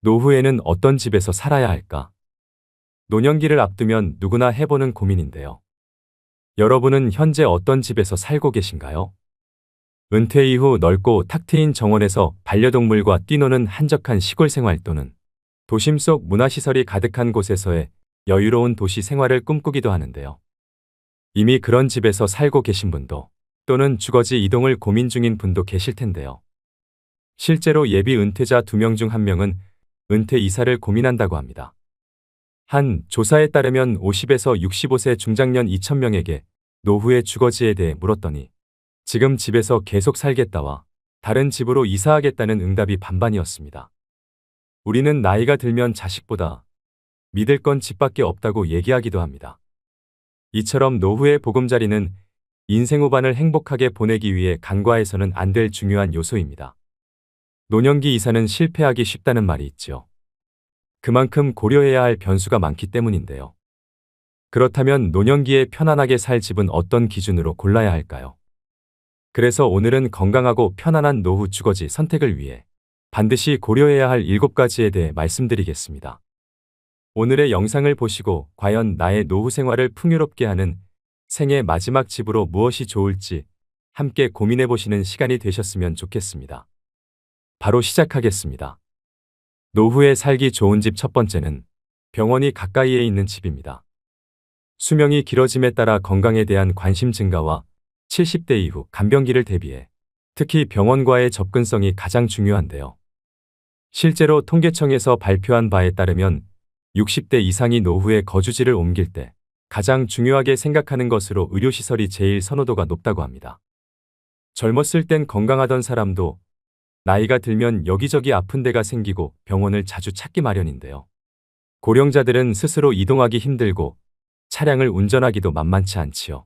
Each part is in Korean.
노후에는 어떤 집에서 살아야 할까? 노년기를 앞두면 누구나 해보는 고민인데요. 여러분은 현재 어떤 집에서 살고 계신가요? 은퇴 이후 넓고 탁 트인 정원에서 반려동물과 뛰노는 한적한 시골 생활 또는 도심 속 문화시설이 가득한 곳에서의 여유로운 도시 생활을 꿈꾸기도 하는데요. 이미 그런 집에서 살고 계신 분도 또는 주거지 이동을 고민 중인 분도 계실 텐데요. 실제로 예비 은퇴자 2명 중 1명은 은퇴 이사를 고민한다고 합니다. 한 조사에 따르면 50에서 65세 중장년 2,000명에게 노후의 주거지에 대해 물었더니 지금 집에서 계속 살겠다와 다른 집으로 이사하겠다는 응답이 반반이었습니다. 우리는 나이가 들면 자식보다 믿을 건 집밖에 없다고 얘기하기도 합니다. 이처럼 노후의 보금자리는 인생 후반을 행복하게 보내기 위해 간과해서는 안 될 중요한 요소입니다. 노년기 이사는 실패하기 쉽다는 말이 있지요. 그만큼 고려해야 할 변수가 많기 때문인데요. 그렇다면 노년기에 편안하게 살 집은 어떤 기준으로 골라야 할까요? 그래서 오늘은 건강하고 편안한 노후 주거지 선택을 위해 반드시 고려해야 할 7가지에 대해 말씀드리겠습니다. 오늘의 영상을 보시고 과연 나의 노후 생활을 풍요롭게 하는 생애 마지막 집으로 무엇이 좋을지 함께 고민해 보시는 시간이 되셨으면 좋겠습니다. 바로 시작하겠습니다. 노후에 살기 좋은 집 첫 번째는 병원이 가까이에 있는 집입니다. 수명이 길어짐에 따라 건강에 대한 관심 증가와 70대 이후 간병기를 대비해 특히 병원과의 접근성이 가장 중요한데요. 실제로 통계청에서 발표한 바에 따르면 60대 이상이 노후에 거주지를 옮길 때 가장 중요하게 생각하는 것으로 의료시설이 제일 선호도가 높다고 합니다. 젊었을 땐 건강하던 사람도 나이가 들면 여기저기 아픈 데가 생기고 병원을 자주 찾기 마련인데요. 고령자들은 스스로 이동하기 힘들고 차량을 운전하기도 만만치 않지요.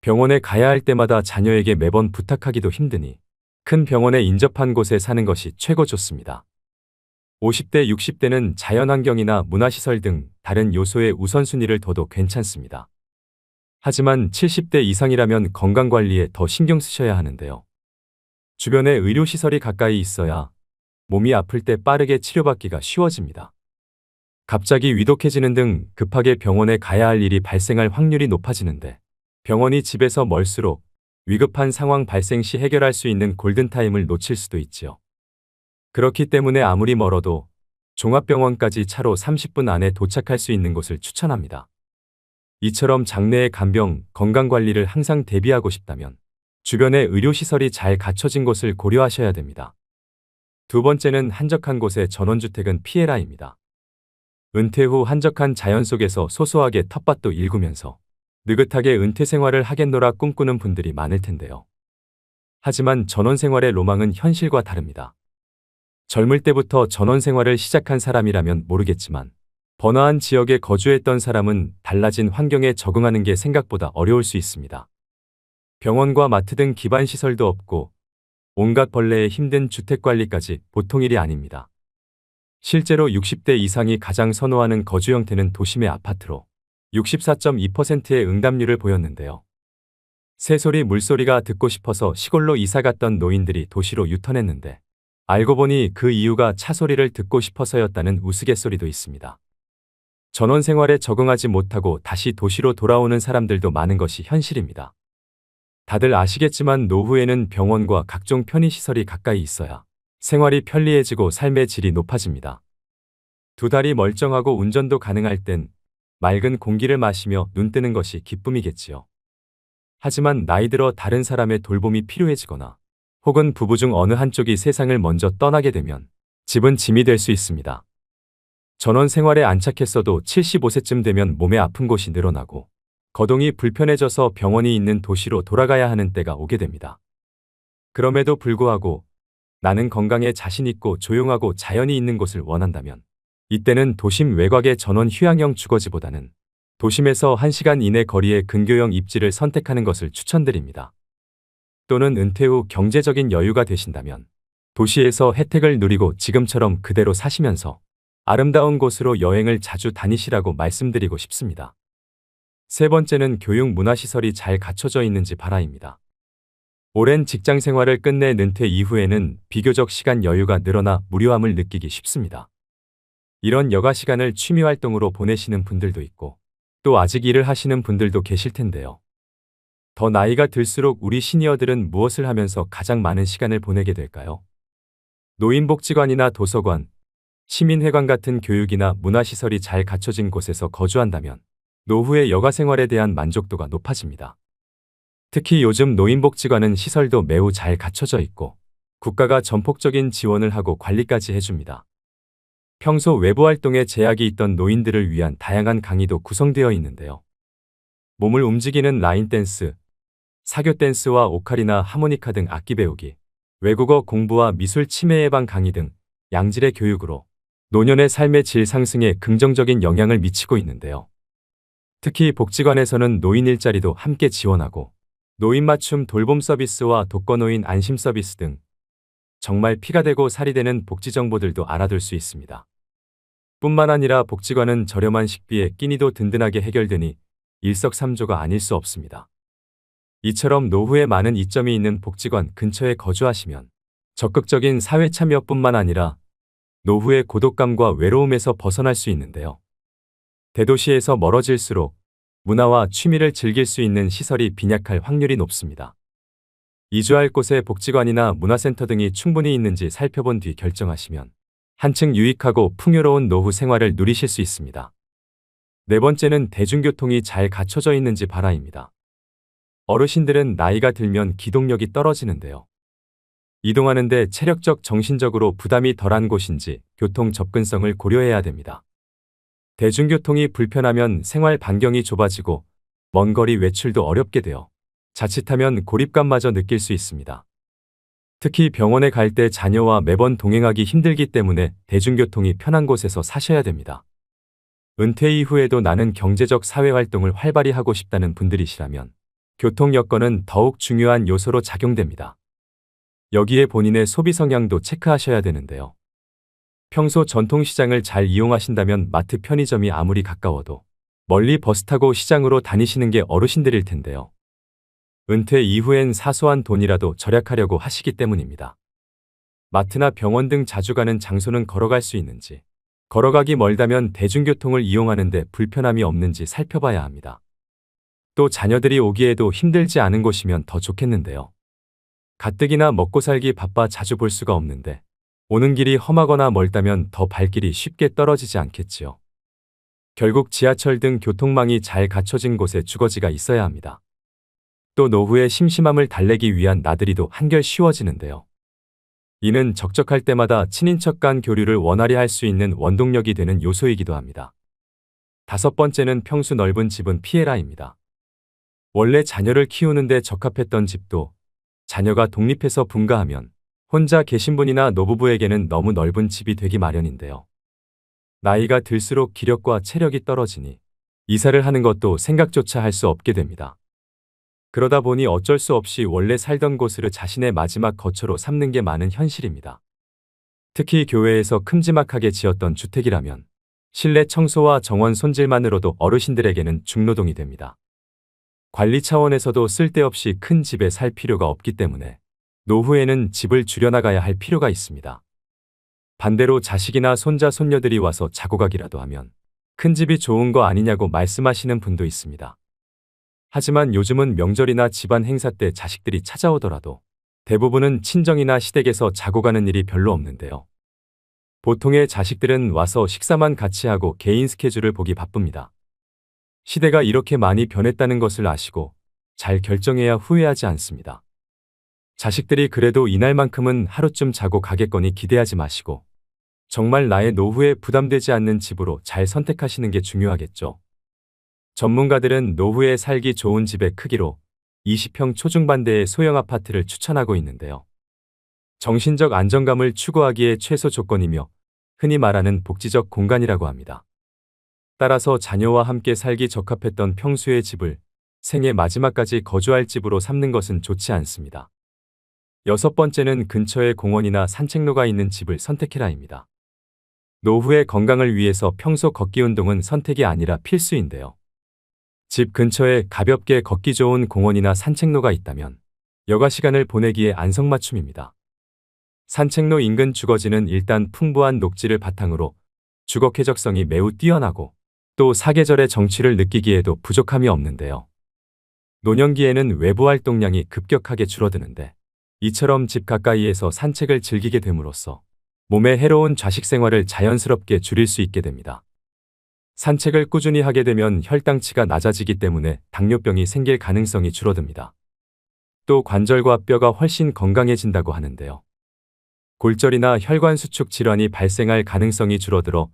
병원에 가야 할 때마다 자녀에게 매번 부탁하기도 힘드니 큰 병원에 인접한 곳에 사는 것이 최고 좋습니다. 50대, 60대는 자연환경이나 문화시설 등 다른 요소에 우선순위를 둬도 괜찮습니다. 하지만 70대 이상이라면 건강관리에 더 신경 쓰셔야 하는데요. 주변에 의료시설이 가까이 있어야 몸이 아플 때 빠르게 치료받기가 쉬워집니다. 갑자기 위독해지는 등 급하게 병원에 가야 할 일이 발생할 확률이 높아지는데 병원이 집에서 멀수록 위급한 상황 발생 시 해결할 수 있는 골든타임을 놓칠 수도 있지요. 그렇기 때문에 아무리 멀어도 종합병원까지 차로 30분 안에 도착할 수 있는 곳을 추천합니다. 이처럼 장래의 간병, 건강관리를 항상 대비하고 싶다면 주변에 의료시설이 잘 갖춰진 곳을 고려하셔야 됩니다. 두 번째는 한적한 곳의 전원주택은 피해라입니다. 은퇴 후 한적한 자연 속에서 소소하게 텃밭도 일구면서 느긋하게 은퇴 생활을 하겠노라 꿈꾸는 분들이 많을 텐데요. 하지만 전원 생활의 로망은 현실과 다릅니다. 젊을 때부터 전원 생활을 시작한 사람이라면 모르겠지만 번화한 지역에 거주했던 사람은 달라진 환경에 적응하는 게 생각보다 어려울 수 있습니다. 병원과 마트 등 기반 시설도 없고 온갖 벌레에 힘든 주택관리까지 보통 일이 아닙니다. 실제로 60대 이상이 가장 선호하는 거주 형태는 도심의 아파트로 64.2%의 응답률을 보였는데요. 새소리, 물소리가 듣고 싶어서 시골로 이사 갔던 노인들이 도시로 유턴했는데 알고 보니 그 이유가 차 소리를 듣고 싶어서였다는 우스갯소리도 있습니다. 전원 생활에 적응하지 못하고 다시 도시로 돌아오는 사람들도 많은 것이 현실입니다. 다들 아시겠지만 노후에는 병원과 각종 편의시설이 가까이 있어야 생활이 편리해지고 삶의 질이 높아집니다. 두 다리 멀쩡하고 운전도 가능할 땐 맑은 공기를 마시며 눈 뜨는 것이 기쁨이겠지요. 하지만 나이 들어 다른 사람의 돌봄이 필요해지거나 혹은 부부 중 어느 한쪽이 세상을 먼저 떠나게 되면 집은 짐이 될 수 있습니다. 전원 생활에 안착했어도 75세쯤 되면 몸에 아픈 곳이 늘어나고 거동이 불편해져서 병원이 있는 도시로 돌아가야 하는 때가 오게 됩니다. 그럼에도 불구하고 나는 건강에 자신 있고 조용하고 자연이 있는 곳을 원한다면 이때는 도심 외곽의 전원 휴양형 주거지보다는 도심에서 1시간 이내 거리의 근교형 입지를 선택하는 것을 추천드립니다. 또는 은퇴 후 경제적인 여유가 되신다면 도시에서 혜택을 누리고 지금처럼 그대로 사시면서 아름다운 곳으로 여행을 자주 다니시라고 말씀드리고 싶습니다. 세 번째는 교육 문화시설이 잘 갖춰져 있는지 봐라입니다. 오랜 직장 생활을 끝내 은퇴 이후에는 비교적 시간 여유가 늘어나 무료함을 느끼기 쉽습니다. 이런 여가 시간을 취미 활동으로 보내시는 분들도 있고 또 아직 일을 하시는 분들도 계실 텐데요. 더 나이가 들수록 우리 시니어들은 무엇을 하면서 가장 많은 시간을 보내게 될까요? 노인복지관이나 도서관, 시민회관 같은 교육이나 문화시설이 잘 갖춰진 곳에서 거주한다면 노후의 여가 생활에 대한 만족도가 높아집니다. 특히 요즘 노인복지관은 시설도 매우 잘 갖춰져 있고 국가가 전폭적인 지원을 하고 관리까지 해줍니다. 평소 외부 활동에 제약이 있던 노인들을 위한 다양한 강의도 구성되어 있는데요. 몸을 움직이는 라인 댄스, 사교 댄스와 오카리나 하모니카 등 악기 배우기, 외국어 공부와 미술 치매 예방 강의 등 양질의 교육으로 노년의 삶의 질 상승에 긍정적인 영향을 미치고 있는데요. 특히 복지관에서는 노인 일자리도 함께 지원하고 노인 맞춤 돌봄 서비스와 독거노인 안심 서비스 등 정말 피가 되고 살이 되는 복지 정보들도 알아둘 수 있습니다. 뿐만 아니라 복지관은 저렴한 식비에 끼니도 든든하게 해결되니 일석삼조가 아닐 수 없습니다. 이처럼 노후에 많은 이점이 있는 복지관 근처에 거주하시면 적극적인 사회 참여뿐만 아니라 노후의 고독감과 외로움에서 벗어날 수 있는데요. 대도시에서 멀어질수록 문화와 취미를 즐길 수 있는 시설이 빈약할 확률이 높습니다. 이주할 곳에 복지관이나 문화센터 등이 충분히 있는지 살펴본 뒤 결정하시면 한층 유익하고 풍요로운 노후 생활을 누리실 수 있습니다. 네 번째는 대중교통이 잘 갖춰져 있는지 봐라입니다. 어르신들은 나이가 들면 기동력이 떨어지는데요. 이동하는데 체력적, 정신적으로 부담이 덜한 곳인지 교통 접근성을 고려해야 됩니다. 대중교통이 불편하면 생활 반경이 좁아지고 먼 거리 외출도 어렵게 되어 자칫하면 고립감마저 느낄 수 있습니다. 특히 병원에 갈 때 자녀와 매번 동행하기 힘들기 때문에 대중교통이 편한 곳에서 사셔야 됩니다. 은퇴 이후에도 나는 경제적 사회활동을 활발히 하고 싶다는 분들이시라면 교통 여건은 더욱 중요한 요소로 작용됩니다. 여기에 본인의 소비 성향도 체크하셔야 되는데요. 평소 전통시장을 잘 이용하신다면 마트 편의점이 아무리 가까워도 멀리 버스 타고 시장으로 다니시는 게 어르신들일 텐데요. 은퇴 이후엔 사소한 돈이라도 절약하려고 하시기 때문입니다. 마트나 병원 등 자주 가는 장소는 걸어갈 수 있는지, 걸어가기 멀다면 대중교통을 이용하는데 불편함이 없는지 살펴봐야 합니다. 또 자녀들이 오기에도 힘들지 않은 곳이면 더 좋겠는데요. 가뜩이나 먹고 살기 바빠 자주 볼 수가 없는데 오는 길이 험하거나 멀다면 더 발길이 쉽게 떨어지지 않겠지요. 결국 지하철 등 교통망이 잘 갖춰진 곳에 주거지가 있어야 합니다. 또 노후의 심심함을 달래기 위한 나들이도 한결 쉬워지는데요. 이는 적적할 때마다 친인척 간 교류를 원활히 할 수 있는 원동력이 되는 요소이기도 합니다. 다섯 번째는 평수 넓은 집은 피해라입니다. 원래 자녀를 키우는데 적합했던 집도 자녀가 독립해서 분가하면 혼자 계신 분이나 노부부에게는 너무 넓은 집이 되기 마련인데요. 나이가 들수록 기력과 체력이 떨어지니 이사를 하는 것도 생각조차 할 수 없게 됩니다. 그러다 보니 어쩔 수 없이 원래 살던 곳을 자신의 마지막 거처로 삼는 게 많은 현실입니다. 특히 교외에서 큼지막하게 지었던 주택이라면 실내 청소와 정원 손질만으로도 어르신들에게는 중노동이 됩니다. 관리 차원에서도 쓸데없이 큰 집에 살 필요가 없기 때문에 노후에는 집을 줄여나가야 할 필요가 있습니다. 반대로 자식이나 손자, 손녀들이 와서 자고 가기라도 하면 큰 집이 좋은 거 아니냐고 말씀하시는 분도 있습니다. 하지만 요즘은 명절이나 집안 행사 때 자식들이 찾아오더라도 대부분은 친정이나 시댁에서 자고 가는 일이 별로 없는데요. 보통의 자식들은 와서 식사만 같이 하고 개인 스케줄을 보기 바쁩니다. 시대가 이렇게 많이 변했다는 것을 아시고 잘 결정해야 후회하지 않습니다. 자식들이 그래도 이날만큼은 하루쯤 자고 가겠거니 기대하지 마시고 정말 나의 노후에 부담되지 않는 집으로 잘 선택하시는 게 중요하겠죠. 전문가들은 노후에 살기 좋은 집의 크기로 20평 초중반대의 소형 아파트를 추천하고 있는데요. 정신적 안정감을 추구하기에 최소 조건이며 흔히 말하는 복지적 공간이라고 합니다. 따라서 자녀와 함께 살기 적합했던 평수의 집을 생애 마지막까지 거주할 집으로 삼는 것은 좋지 않습니다. 여섯 번째는 근처에 공원이나 산책로가 있는 집을 선택해라입니다. 노후의 건강을 위해서 평소 걷기 운동은 선택이 아니라 필수인데요. 집 근처에 가볍게 걷기 좋은 공원이나 산책로가 있다면 여가 시간을 보내기에 안성맞춤입니다. 산책로 인근 주거지는 일단 풍부한 녹지를 바탕으로 주거 쾌적성이 매우 뛰어나고 또 사계절의 정취를 느끼기에도 부족함이 없는데요. 노년기에는 외부 활동량이 급격하게 줄어드는데 이처럼 집 가까이에서 산책을 즐기게 됨으로써 몸에 해로운 좌식 생활을 자연스럽게 줄일 수 있게 됩니다. 산책을 꾸준히 하게 되면 혈당치가 낮아지기 때문에 당뇨병이 생길 가능성이 줄어듭니다. 또 관절과 뼈가 훨씬 건강해진다고 하는데요. 골절이나 혈관 수축 질환이 발생할 가능성이 줄어들어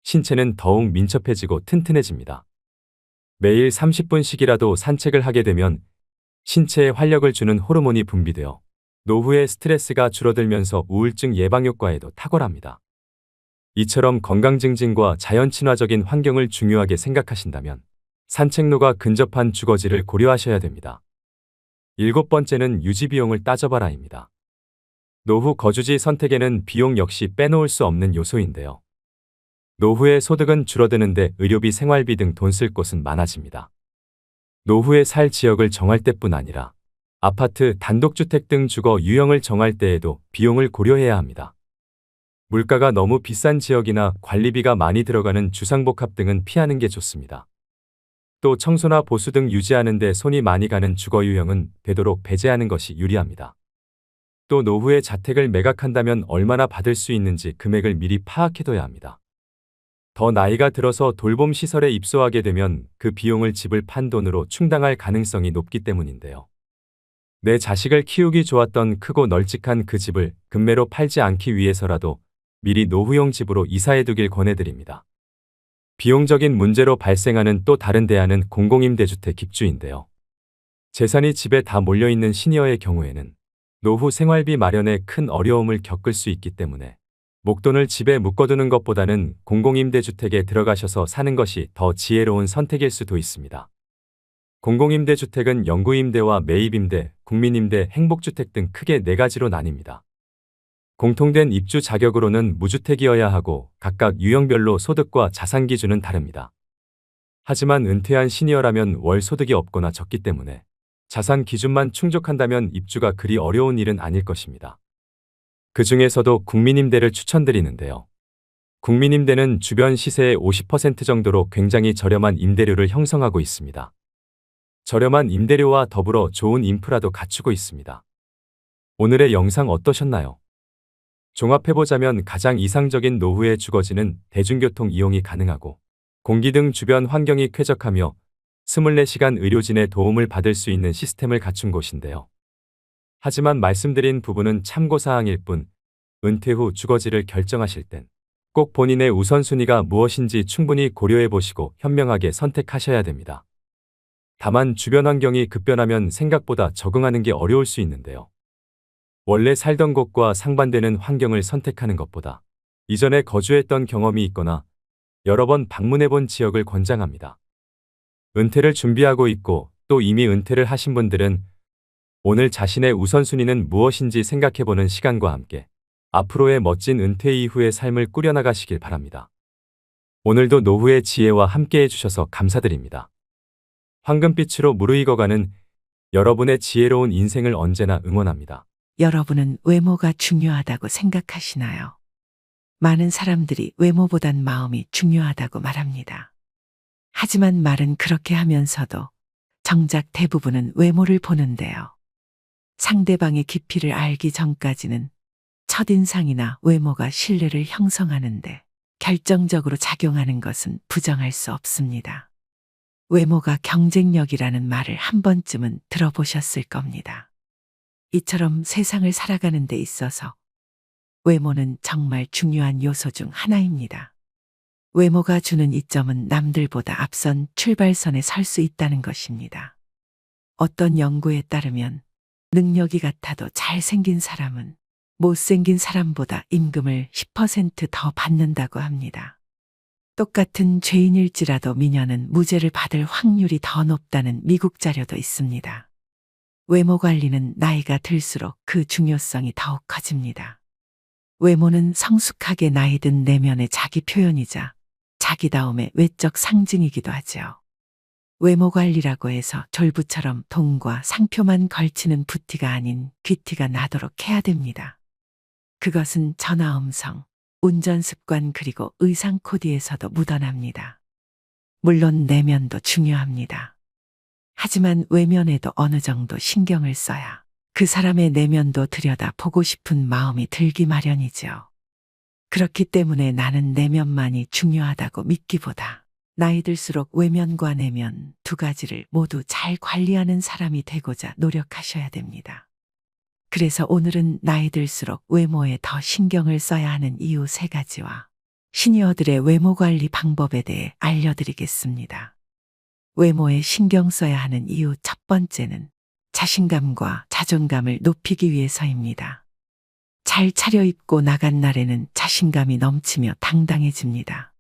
신체는 더욱 민첩해지고 튼튼해집니다. 매일 30분씩이라도 산책을 하게 되면 신체에 활력을 주는 호르몬이 분비되어 노후의 스트레스가 줄어들면서 우울증 예방 효과에도 탁월합니다. 이처럼 건강 증진과 자연 친화적인 환경을 중요하게 생각하신다면 산책로가 근접한 주거지를 고려하셔야 됩니다. 7번째는 유지 비용을 따져봐라입니다. 노후 거주지 선택에는 비용 역시 빼놓을 수 없는 요소인데요. 노후의 소득은 줄어드는데 의료비, 생활비 등 돈 쓸 곳은 많아집니다. 노후에 살 지역을 정할 때뿐 아니라 아파트, 단독주택 등 주거 유형을 정할 때에도 비용을 고려해야 합니다. 물가가 너무 비싼 지역이나 관리비가 많이 들어가는 주상복합 등은 피하는 게 좋습니다. 또 청소나 보수 등 유지하는 데 손이 많이 가는 주거 유형은 되도록 배제하는 것이 유리합니다. 또 노후에 자택을 매각한다면 얼마나 받을 수 있는지 금액을 미리 파악해둬야 합니다. 더 나이가 들어서 돌봄 시설에 입소하게 되면 그 비용을 집을 판 돈으로 충당할 가능성이 높기 때문인데요. 내 자식을 키우기 좋았던 크고 널찍한 그 집을 급매로 팔지 않기 위해서라도 미리 노후용 집으로 이사해두길 권해드립니다. 비용적인 문제로 발생하는 또 다른 대안은 공공임대주택 입주인데요. 재산이 집에 다 몰려있는 시니어의 경우에는 노후 생활비 마련에 큰 어려움을 겪을 수 있기 때문에 목돈을 집에 묶어두는 것보다는 공공임대주택에 들어가셔서 사는 것이 더 지혜로운 선택일 수도 있습니다. 공공임대주택은 영구임대와 매입임대, 국민임대, 행복주택 등 크게 4가지로 나뉩니다. 공통된 입주 자격으로는 무주택이어야 하고 각각 유형별로 소득과 자산 기준은 다릅니다. 하지만 은퇴한 시니어라면 월 소득이 없거나 적기 때문에 자산 기준만 충족한다면 입주가 그리 어려운 일은 아닐 것입니다. 그 중에서도 국민임대를 추천드리는데요. 국민임대는 주변 시세의 50% 정도로 굉장히 저렴한 임대료를 형성하고 있습니다. 저렴한 임대료와 더불어 좋은 인프라도 갖추고 있습니다. 오늘의 영상 어떠셨나요? 종합해보자면 가장 이상적인 노후의 주거지는 대중교통 이용이 가능하고 공기 등 주변 환경이 쾌적하며 24시간 의료진의 도움을 받을 수 있는 시스템을 갖춘 곳인데요. 하지만 말씀드린 부분은 참고사항일 뿐 은퇴 후 주거지를 결정하실 땐 꼭 본인의 우선순위가 무엇인지 충분히 고려해보시고 현명하게 선택하셔야 됩니다. 다만 주변 환경이 급변하면 생각보다 적응하는 게 어려울 수 있는데요. 원래 살던 곳과 상반되는 환경을 선택하는 것보다 이전에 거주했던 경험이 있거나 여러 번 방문해본 지역을 권장합니다. 은퇴를 준비하고 있고 또 이미 은퇴를 하신 분들은 오늘 자신의 우선순위는 무엇인지 생각해보는 시간과 함께 앞으로의 멋진 은퇴 이후의 삶을 꾸려나가시길 바랍니다. 오늘도 노후의 지혜와 함께해 주셔서 감사드립니다. 황금빛으로 무르익어가는 여러분의 지혜로운 인생을 언제나 응원합니다. 여러분은 외모가 중요하다고 생각하시나요? 많은 사람들이 외모보단 마음이 중요하다고 말합니다. 하지만 말은 그렇게 하면서도 정작 대부분은 외모를 보는데요. 상대방의 깊이를 알기 전까지는 첫인상이나 외모가 신뢰를 형성하는데 결정적으로 작용하는 것은 부정할 수 없습니다. 외모가 경쟁력이라는 말을 한 번쯤은 들어보셨을 겁니다. 이처럼 세상을 살아가는 데 있어서 외모는 정말 중요한 요소 중 하나입니다. 외모가 주는 이점은 남들보다 앞선 출발선에 설 수 있다는 것입니다. 어떤 연구에 따르면 능력이 같아도 잘생긴 사람은 못생긴 사람보다 임금을 10% 더 받는다고 합니다. 똑같은 죄인일지라도 미녀는 무죄를 받을 확률이 더 높다는 미국 자료도 있습니다. 외모 관리는 나이가 들수록 그 중요성이 더욱 커집니다. 외모는 성숙하게 나이 든 내면의 자기 표현이자 자기다움의 외적 상징이기도 하죠. 외모 관리라고 해서 졸부처럼 돈과 상표만 걸치는 부티가 아닌 귀티가 나도록 해야 됩니다. 그것은 전화 음성, 운전 습관 그리고 의상 코디에서도 묻어납니다. 물론 내면도 중요합니다. 하지만 외면에도 어느 정도 신경을 써야 그 사람의 내면도 들여다 보고 싶은 마음이 들기 마련이죠. 그렇기 때문에 나는 내면만이 중요하다고 믿기보다 나이 들수록 외면과 내면 두 가지를 모두 잘 관리하는 사람이 되고자 노력하셔야 됩니다. 그래서 오늘은 나이 들수록 외모에 더 신경을 써야 하는 이유 3가지와 시니어들의 외모 관리 방법에 대해 알려드리겠습니다. 외모에 신경 써야 하는 이유 첫 번째는 자신감과 자존감을 높이기 위해서입니다. 잘 차려입고 나간 날에는 자신감이 넘치며 당당해집니다.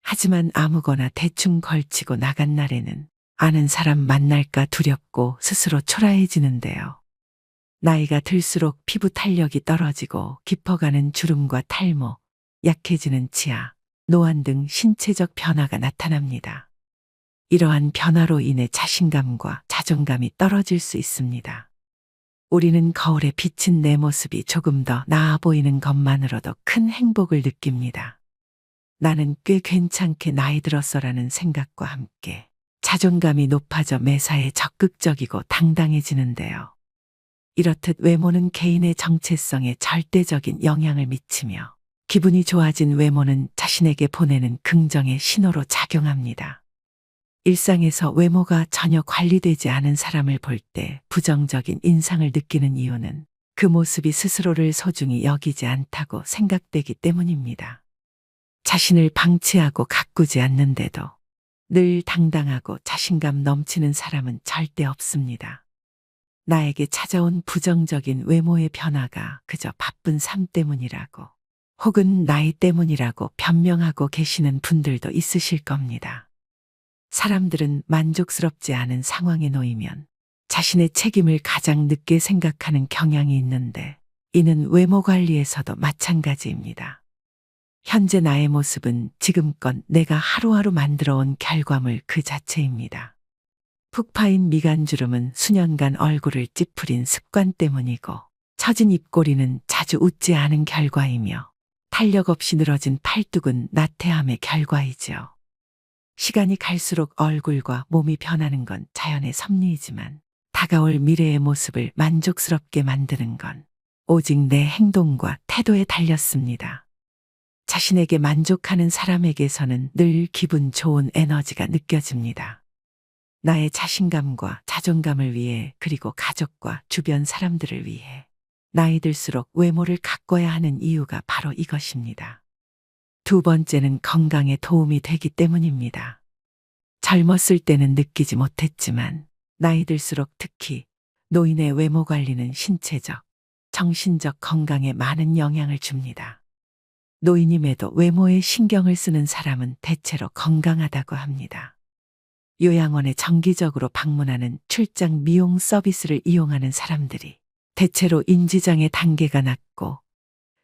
하지만 아무거나 대충 걸치고 나간 날에는 아는 사람 만날까 두렵고 스스로 초라해지는데요. 나이가 들수록 피부 탄력이 떨어지고 깊어가는 주름과 탈모, 약해지는 치아, 노안 등 신체적 변화가 나타납니다. 이러한 변화로 인해 자신감과 자존감이 떨어질 수 있습니다. 우리는 거울에 비친 내 모습이 조금 더 나아 보이는 것만으로도 큰 행복을 느낍니다. 나는 꽤 괜찮게 나이 들었어라는 생각과 함께 자존감이 높아져 매사에 적극적이고 당당해지는데요. 이렇듯 외모는 개인의 정체성에 절대적인 영향을 미치며 기분이 좋아진 외모는 자신에게 보내는 긍정의 신호로 작용합니다. 일상에서 외모가 전혀 관리되지 않은 사람을 볼 때 부정적인 인상을 느끼는 이유는 그 모습이 스스로를 소중히 여기지 않다고 생각되기 때문입니다. 자신을 방치하고 가꾸지 않는데도 늘 당당하고 자신감 넘치는 사람은 절대 없습니다. 나에게 찾아온 부정적인 외모의 변화가 그저 바쁜 삶 때문이라고 혹은 나이 때문이라고 변명하고 계시는 분들도 있으실 겁니다. 사람들은 만족스럽지 않은 상황에 놓이면 자신의 책임을 가장 늦게 생각하는 경향이 있는데 이는 외모 관리에서도 마찬가지입니다. 현재 나의 모습은 지금껏 내가 하루하루 만들어온 결과물 그 자체입니다. 푹 파인 미간주름은 수년간 얼굴을 찌푸린 습관 때문이고 처진 입꼬리는 자주 웃지 않은 결과이며 탄력 없이 늘어진 팔뚝은 나태함의 결과이지요. 시간이 갈수록 얼굴과 몸이 변하는 건 자연의 섭리이지만 다가올 미래의 모습을 만족스럽게 만드는 건 오직 내 행동과 태도에 달렸습니다. 자신에게 만족하는 사람에게서는 늘 기분 좋은 에너지가 느껴집니다. 나의 자신감과 자존감을 위해 그리고 가족과 주변 사람들을 위해 나이 들수록 외모를 가꿔야 하는 이유가 바로 이것입니다. 두 번째는 건강에 도움이 되기 때문입니다. 젊었을 때는 느끼지 못했지만 나이 들수록 특히 노인의 외모 관리는 신체적, 정신적 건강에 많은 영향을 줍니다. 노인임에도 외모에 신경을 쓰는 사람은 대체로 건강하다고 합니다. 요양원에 정기적으로 방문하는 출장 미용 서비스를 이용하는 사람들이 대체로 인지장애 단계가 낮고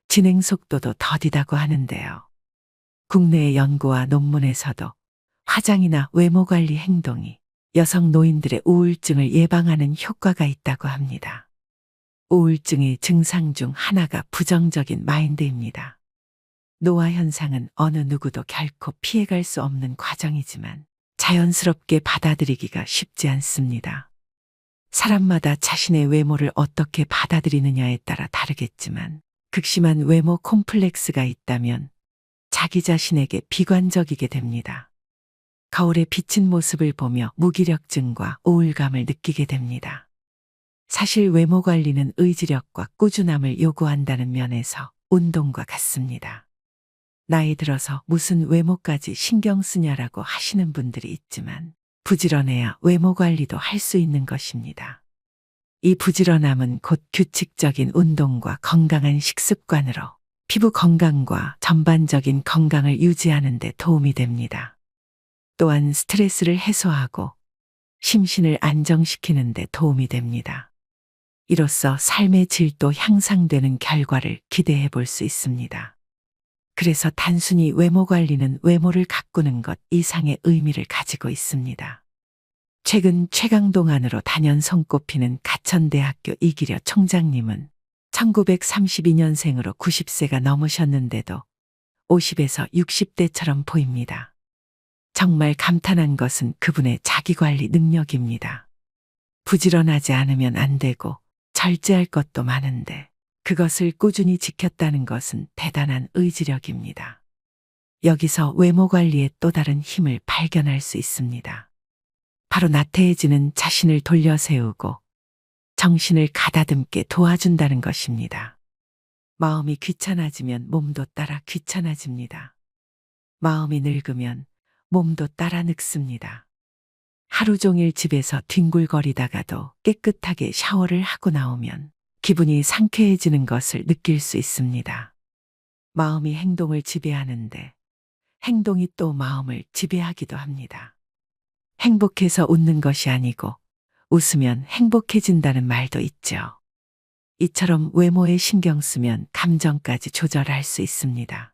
진행 속도도 더디다고 하는데요. 국내의 연구와 논문에서도 화장이나 외모 관리 행동이 여성 노인들의 우울증을 예방하는 효과가 있다고 합니다. 우울증의 증상 중 하나가 부정적인 마인드입니다. 노화 현상은 어느 누구도 결코 피해갈 수 없는 과정이지만 자연스럽게 받아들이기가 쉽지 않습니다. 사람마다 자신의 외모를 어떻게 받아들이느냐에 따라 다르겠지만 극심한 외모 콤플렉스가 있다면 자기 자신에게 비관적이게 됩니다. 거울에 비친 모습을 보며 무기력증과 우울감을 느끼게 됩니다. 사실 외모 관리는 의지력과 꾸준함을 요구한다는 면에서 운동과 같습니다. 나이 들어서 무슨 외모까지 신경 쓰냐라고 하시는 분들이 있지만 부지런해야 외모 관리도 할 수 있는 것입니다. 이 부지런함은 곧 규칙적인 운동과 건강한 식습관으로 피부 건강과 전반적인 건강을 유지하는 데 도움이 됩니다. 또한 스트레스를 해소하고 심신을 안정시키는 데 도움이 됩니다. 이로써 삶의 질도 향상되는 결과를 기대해 볼 수 있습니다. 그래서 단순히 외모 관리는 외모를 가꾸는 것 이상의 의미를 가지고 있습니다. 최근 최강동 안으로 단연 손꼽히는 가천대학교 이기려 총장님은 1932년생으로 90세가 넘으셨는데도 50에서 60대처럼 보입니다. 정말 감탄한 것은 그분의 자기관리 능력입니다. 부지런하지 않으면 안 되고 절제할 것도 많은데 그것을 꾸준히 지켰다는 것은 대단한 의지력입니다. 여기서 외모 관리의 또 다른 힘을 발견할 수 있습니다. 바로 나태해지는 자신을 돌려세우고 정신을 가다듬게 도와준다는 것입니다. 마음이 귀찮아지면 몸도 따라 귀찮아집니다. 마음이 늙으면 몸도 따라 늙습니다. 하루 종일 집에서 뒹굴거리다가도 깨끗하게 샤워를 하고 나오면 기분이 상쾌해지는 것을 느낄 수 있습니다. 마음이 행동을 지배하는데 행동이 또 마음을 지배하기도 합니다. 행복해서 웃는 것이 아니고 웃으면 행복해진다는 말도 있죠. 이처럼 외모에 신경 쓰면 감정까지 조절할 수 있습니다.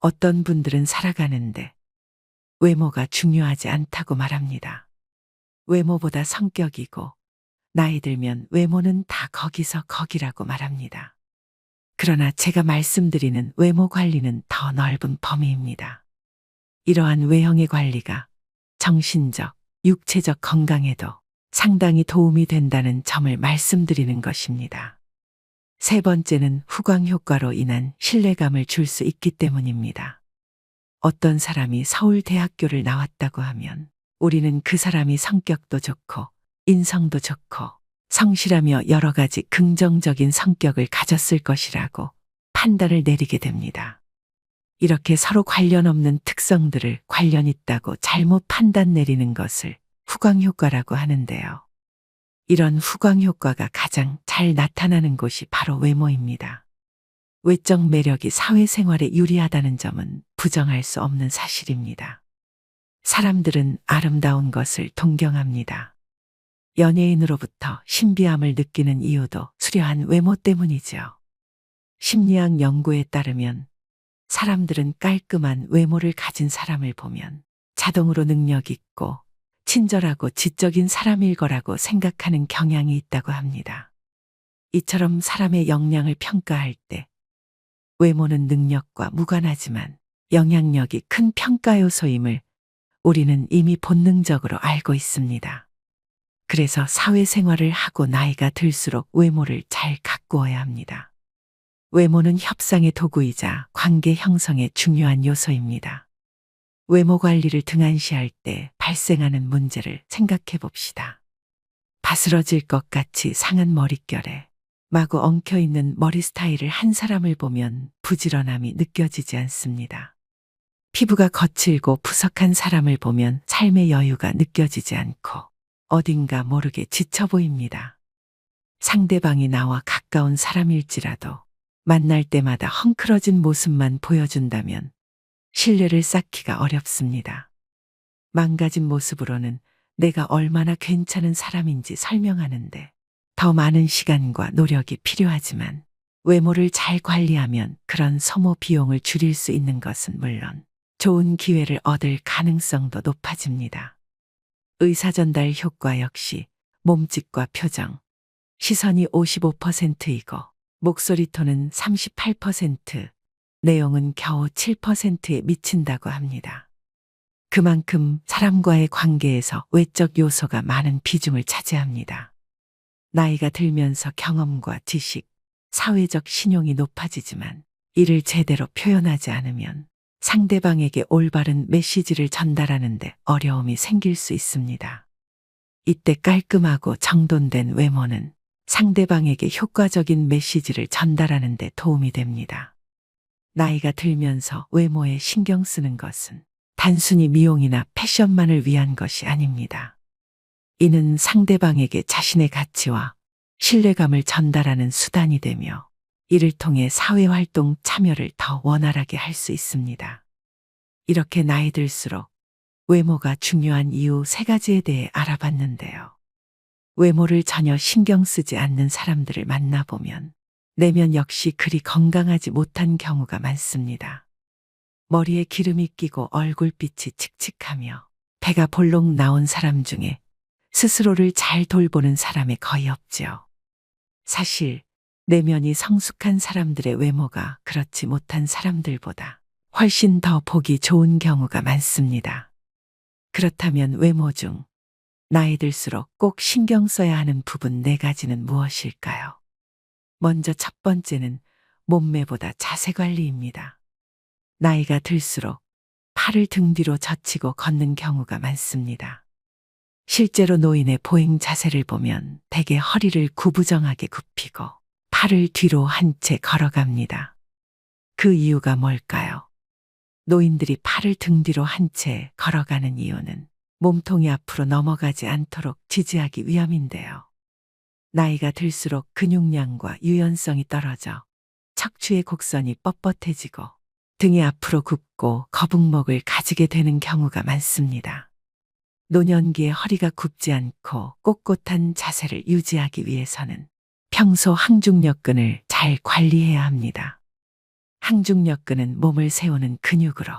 어떤 분들은 살아가는데 외모가 중요하지 않다고 말합니다. 외모보다 성격이고 나이 들면 외모는 다 거기서 거기라고 말합니다. 그러나 제가 말씀드리는 외모 관리는 더 넓은 범위입니다. 이러한 외형의 관리가 정신적, 육체적 건강에도 상당히 도움이 된다는 점을 말씀드리는 것입니다. 세 번째는 후광 효과로 인한 신뢰감을 줄 수 있기 때문입니다. 어떤 사람이 서울대학교를 나왔다고 하면 우리는 그 사람이 성격도 좋고 인성도 좋고 성실하며 여러 가지 긍정적인 성격을 가졌을 것이라고 판단을 내리게 됩니다. 이렇게 서로 관련 없는 특성들을 관련 있다고 잘못 판단 내리는 것을 후광 효과라고 하는데요. 이런 후광 효과가 가장 잘 나타나는 곳이 바로 외모입니다. 외적 매력이 사회생활에 유리하다는 점은 부정할 수 없는 사실입니다. 사람들은 아름다운 것을 동경합니다. 연예인으로부터 신비함을 느끼는 이유도 수려한 외모 때문이죠. 심리학 연구에 따르면 사람들은 깔끔한 외모를 가진 사람을 보면 자동으로 능력 있고 친절하고 지적인 사람일 거라고 생각하는 경향이 있다고 합니다. 이처럼 사람의 역량을 평가할 때 외모는 능력과 무관하지만 영향력이 큰 평가 요소임을 우리는 이미 본능적으로 알고 있습니다. 그래서 사회생활을 하고 나이가 들수록 외모를 잘 가꾸어야 합니다. 외모는 협상의 도구이자 관계 형성의 중요한 요소입니다. 외모 관리를 등한시할 때 발생하는 문제를 생각해 봅시다. 바스러질 것 같이 상한 머릿결에 마구 엉켜있는 머리 스타일을 한 사람을 보면 부지런함이 느껴지지 않습니다. 피부가 거칠고 푸석한 사람을 보면 삶의 여유가 느껴지지 않고 어딘가 모르게 지쳐 보입니다. 상대방이 나와 가까운 사람일지라도 만날 때마다 헝클어진 모습만 보여준다면 신뢰를 쌓기가 어렵습니다. 망가진 모습으로는 내가 얼마나 괜찮은 사람인지 설명하는데 더 많은 시간과 노력이 필요하지만 외모를 잘 관리하면 그런 소모 비용을 줄일 수 있는 것은 물론 좋은 기회를 얻을 가능성도 높아집니다. 의사전달 효과 역시 몸짓과 표정, 시선이 55%이고 목소리 톤은 38%, 내용은 겨우 7%에 미친다고 합니다. 그만큼 사람과의 관계에서 외적 요소가 많은 비중을 차지합니다. 나이가 들면서 경험과 지식, 사회적 신용이 높아지지만 이를 제대로 표현하지 않으면 상대방에게 올바른 메시지를 전달하는데 어려움이 생길 수 있습니다. 이때 깔끔하고 정돈된 외모는 상대방에게 효과적인 메시지를 전달하는 데 도움이 됩니다. 나이가 들면서 외모에 신경 쓰는 것은 단순히 미용이나 패션만을 위한 것이 아닙니다. 이는 상대방에게 자신의 가치와 신뢰감을 전달하는 수단이 되며 이를 통해 사회활동 참여를 더 원활하게 할 수 있습니다. 이렇게 나이 들수록 외모가 중요한 이유 3가지에 대해 알아봤는데요. 외모를 전혀 신경 쓰지 않는 사람들을 만나보면 내면 역시 그리 건강하지 못한 경우가 많습니다. 머리에 기름이 끼고 얼굴빛이 칙칙하며 배가 볼록 나온 사람 중에 스스로를 잘 돌보는 사람이 거의 없지요. 사실 내면이 성숙한 사람들의 외모가 그렇지 못한 사람들보다 훨씬 더 보기 좋은 경우가 많습니다. 그렇다면 외모 중 나이 들수록 꼭 신경 써야 하는 부분 4가지는 무엇일까요? 먼저 첫 번째는 몸매보다 자세 관리입니다. 나이가 들수록 팔을 등 뒤로 젖히고 걷는 경우가 많습니다. 실제로 노인의 보행 자세를 보면 대개 허리를 구부정하게 굽히고 팔을 뒤로 한 채 걸어갑니다. 그 이유가 뭘까요? 노인들이 팔을 등 뒤로 한 채 걸어가는 이유는 몸통이 앞으로 넘어가지 않도록 지지하기 위함인데요. 나이가 들수록 근육량과 유연성이 떨어져 척추의 곡선이 뻣뻣해지고 등이 앞으로 굽고 거북목을 가지게 되는 경우가 많습니다. 노년기에 허리가 굽지 않고 꼿꼿한 자세를 유지하기 위해서는 평소 항중력근을 잘 관리해야 합니다. 항중력근은 몸을 세우는 근육으로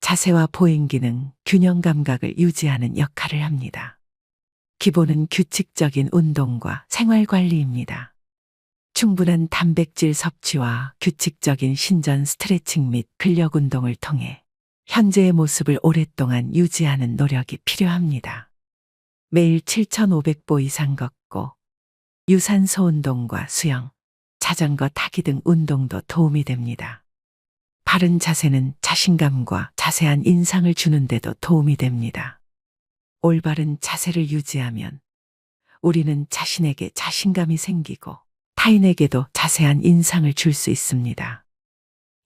자세와 보행 기능, 균형 감각을 유지하는 역할을 합니다. 기본은 규칙적인 운동과 생활 관리입니다. 충분한 단백질 섭취와 규칙적인 신전 스트레칭 및 근력 운동을 통해 현재의 모습을 오랫동안 유지하는 노력이 필요합니다. 매일 7,500보 이상 걷고 유산소 운동과 수영, 자전거 타기 등 운동도 도움이 됩니다. 바른 자세는 자신감과 자세한 인상을 주는 데도 도움이 됩니다. 올바른 자세를 유지하면 우리는 자신에게 자신감이 생기고 타인에게도 자세한 인상을 줄 수 있습니다.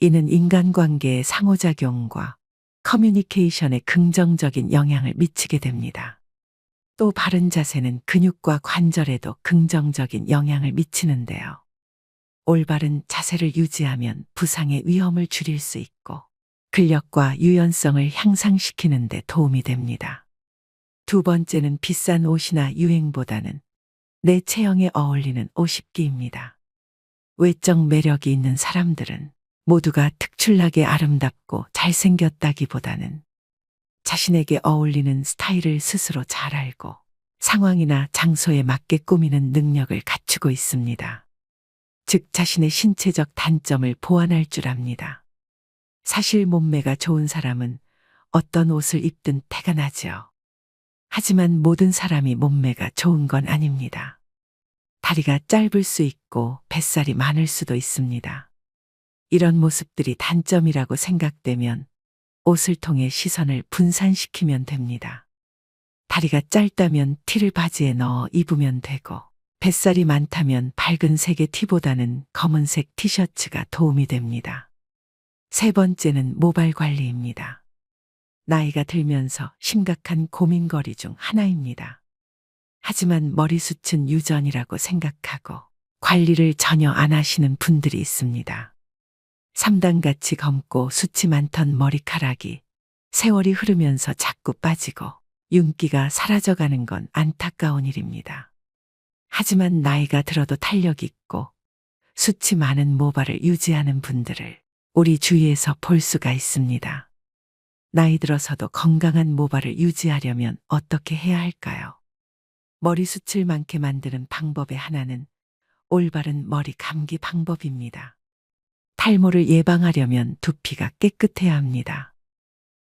이는 인간관계의 상호작용과 커뮤니케이션에 긍정적인 영향을 미치게 됩니다. 또 바른 자세는 근육과 관절에도 긍정적인 영향을 미치는데요. 올바른 자세를 유지하면 부상의 위험을 줄일 수 있고 근력과 유연성을 향상시키는 데 도움이 됩니다. 두 번째는 비싼 옷이나 유행보다는 내 체형에 어울리는 옷 입기입니다. 외적 매력이 있는 사람들은 모두가 특출나게 아름답고 잘생겼다기보다는 자신에게 어울리는 스타일을 스스로 잘 알고 상황이나 장소에 맞게 꾸미는 능력을 갖추고 있습니다. 즉 자신의 신체적 단점을 보완할 줄 압니다. 사실 몸매가 좋은 사람은 어떤 옷을 입든 태가 나지요. 하지만 모든 사람이 몸매가 좋은 건 아닙니다. 다리가 짧을 수 있고 뱃살이 많을 수도 있습니다. 이런 모습들이 단점이라고 생각되면 옷을 통해 시선을 분산시키면 됩니다. 다리가 짧다면 티를 바지에 넣어 입으면 되고 뱃살이 많다면 밝은 색의 티보다는 검은색 티셔츠가 도움이 됩니다. 세 번째는 모발 관리입니다. 나이가 들면서 심각한 고민거리 중 하나입니다. 하지만 머리숱은 유전이라고 생각하고 관리를 전혀 안 하시는 분들이 있습니다. 삼단같이 검고 숱이 많던 머리카락이 세월이 흐르면서 자꾸 빠지고 윤기가 사라져가는 건 안타까운 일입니다. 하지만 나이가 들어도 탄력 있고 숱이 많은 모발을 유지하는 분들을 우리 주위에서 볼 수가 있습니다. 나이 들어서도 건강한 모발을 유지하려면 어떻게 해야 할까요? 머리숱을 많게 만드는 방법의 하나는 올바른 머리 감기 방법입니다. 탈모를 예방하려면 두피가 깨끗해야 합니다.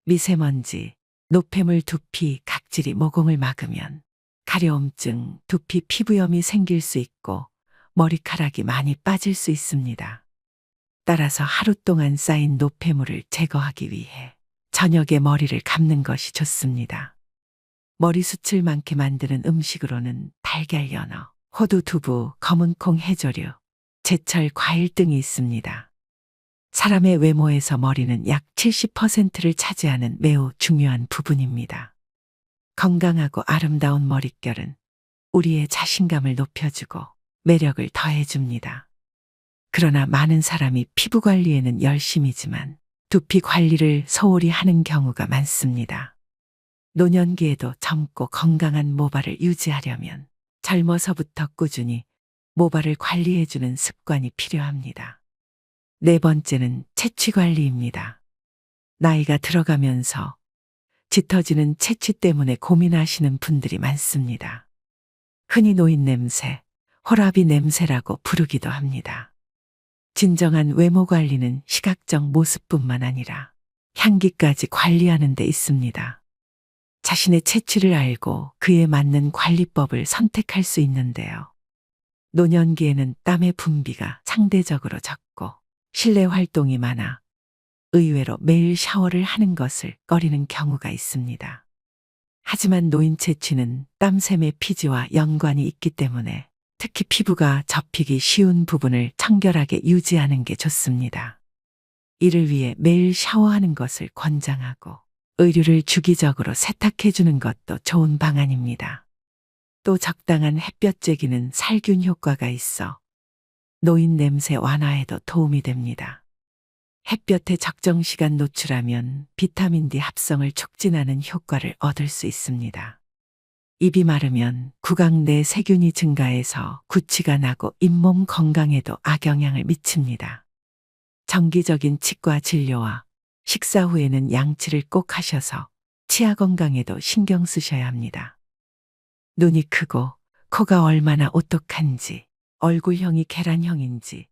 미세먼지, 노폐물 두피, 각질이 모공을 막으면 가려움증, 두피 피부염이 생길 수 있고 머리카락이 많이 빠질 수 있습니다. 따라서 하루 동안 쌓인 노폐물을 제거하기 위해 저녁에 머리를 감는 것이 좋습니다. 머리숱을 많게 만드는 음식으로는 달걀 연어, 호두 두부, 검은콩 해조류, 제철 과일 등이 있습니다. 사람의 외모에서 머리는 약 70%를 차지하는 매우 중요한 부분입니다. 건강하고 아름다운 머릿결은 우리의 자신감을 높여주고 매력을 더해줍니다. 그러나 많은 사람이 피부 관리에는 열심이지만 두피 관리를 소홀히 하는 경우가 많습니다. 노년기에도 젊고 건강한 모발을 유지하려면 젊어서부터 꾸준히 모발을 관리해주는 습관이 필요합니다. 네 번째는 채취 관리입니다. 나이가 들어가면서 짙어지는 채취 때문에 고민하시는 분들이 많습니다. 흔히 노인 냄새, 호라비 냄새라고 부르기도 합니다. 진정한 외모 관리는 시각적 모습뿐만 아니라 향기까지 관리하는 데 있습니다. 자신의 체취를 알고 그에 맞는 관리법을 선택할 수 있는데요. 노년기에는 땀의 분비가 상대적으로 적고 실내 활동이 많아 의외로 매일 샤워를 하는 것을 꺼리는 경우가 있습니다. 하지만 노인 체취는 땀샘의 피지와 연관이 있기 때문에 특히 피부가 접히기 쉬운 부분을 청결하게 유지하는 게 좋습니다. 이를 위해 매일 샤워하는 것을 권장하고 의류를 주기적으로 세탁해 주는 것도 좋은 방안입니다. 또 적당한 햇볕 쬐기는 살균 효과가 있어 노인 냄새 완화에도 도움이 됩니다. 햇볕에 적정 시간 노출하면 비타민 D 합성을 촉진하는 효과를 얻을 수 있습니다. 입이 마르면 구강 내 세균이 증가해서 구취가 나고 잇몸 건강에도 악영향을 미칩니다. 정기적인 치과 진료와 식사 후에는 양치를 꼭 하셔서 치아 건강에도 신경 쓰셔야 합니다. 눈이 크고 코가 얼마나 오똑한지, 얼굴형이 계란형인지,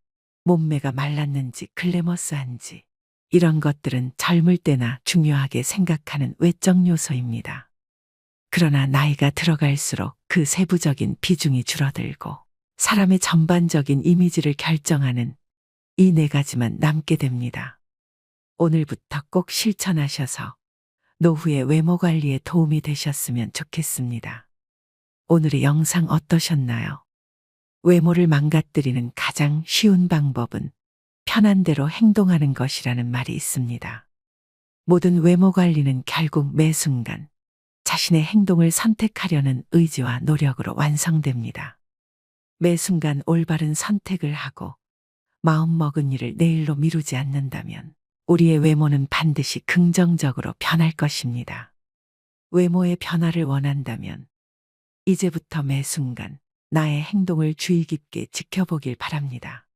몸매가 말랐는지 글래머스한지 이런 것들은 젊을 때나 중요하게 생각하는 외적 요소입니다. 그러나 나이가 들어갈수록 그 세부적인 비중이 줄어들고 사람의 전반적인 이미지를 결정하는 이 네 가지만 남게 됩니다. 오늘부터 꼭 실천하셔서 노후의 외모 관리에 도움이 되셨으면 좋겠습니다. 오늘의 영상 어떠셨나요? 외모를 망가뜨리는 가장 쉬운 방법은 편한 대로 행동하는 것이라는 말이 있습니다. 모든 외모 관리는 결국 매 순간 자신의 행동을 선택하려는 의지와 노력으로 완성됩니다. 매 순간 올바른 선택을 하고 마음먹은 일을 내일로 미루지 않는다면 우리의 외모는 반드시 긍정적으로 변할 것입니다. 외모의 변화를 원한다면 이제부터 매 순간 나의 행동을 주의 깊게 지켜보길 바랍니다.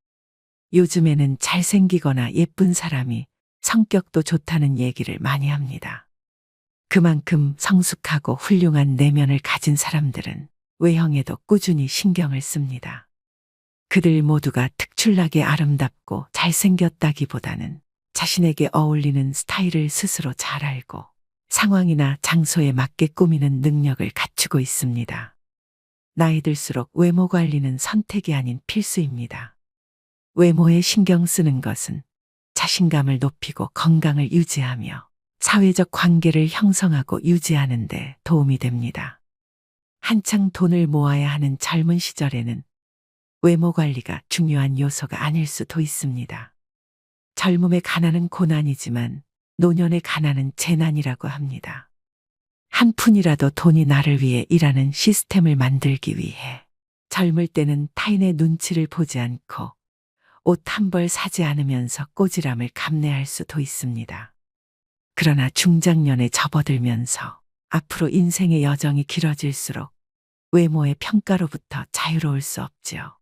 요즘에는 잘생기거나 예쁜 사람이 성격도 좋다는 얘기를 많이 합니다. 그만큼 성숙하고 훌륭한 내면을 가진 사람들은 외형에도 꾸준히 신경을 씁니다. 그들 모두가 특출나게 아름답고 잘생겼다기보다는 자신에게 어울리는 스타일을 스스로 잘 알고 상황이나 장소에 맞게 꾸미는 능력을 갖추고 있습니다. 나이 들수록 외모 관리는 선택이 아닌 필수입니다. 외모에 신경 쓰는 것은 자신감을 높이고 건강을 유지하며 사회적 관계를 형성하고 유지하는 데 도움이 됩니다. 한창 돈을 모아야 하는 젊은 시절에는 외모 관리가 중요한 요소가 아닐 수도 있습니다. 젊음의 가난은 고난이지만 노년의 가난은 재난이라고 합니다. 한 푼이라도 돈이 나를 위해 일하는 시스템을 만들기 위해 젊을 때는 타인의 눈치를 보지 않고 옷 한 벌 사지 않으면서 꼬지람을 감내할 수도 있습니다. 그러나 중장년에 접어들면서 앞으로 인생의 여정이 길어질수록 외모의 평가로부터 자유로울 수 없지요.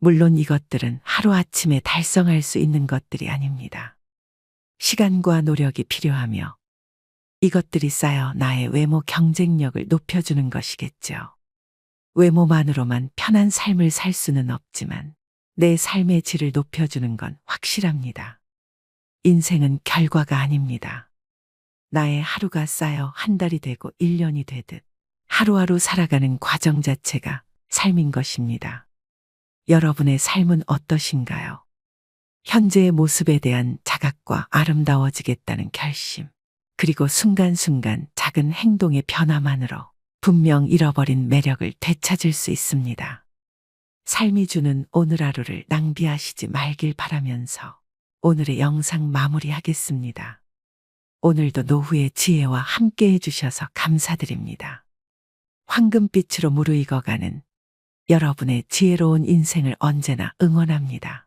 물론 이것들은 하루아침에 달성할 수 있는 것들이 아닙니다. 시간과 노력이 필요하며 이것들이 쌓여 나의 외모 경쟁력을 높여주는 것이겠죠. 외모만으로만 편한 삶을 살 수는 없지만 내 삶의 질을 높여주는 건 확실합니다. 인생은 결과가 아닙니다. 나의 하루가 쌓여 한 달이 되고 1년이 되듯 하루하루 살아가는 과정 자체가 삶인 것입니다. 여러분의 삶은 어떠신가요? 현재의 모습에 대한 자각과 아름다워지겠다는 결심, 그리고 순간순간 작은 행동의 변화만으로 분명 잃어버린 매력을 되찾을 수 있습니다. 삶이 주는 오늘 하루를 낭비하시지 말길 바라면서 오늘의 영상 마무리하겠습니다. 오늘도 노후의 지혜와 함께 해주셔서 감사드립니다. 황금빛으로 무르익어가는 여러분의 지혜로운 인생을 언제나 응원합니다.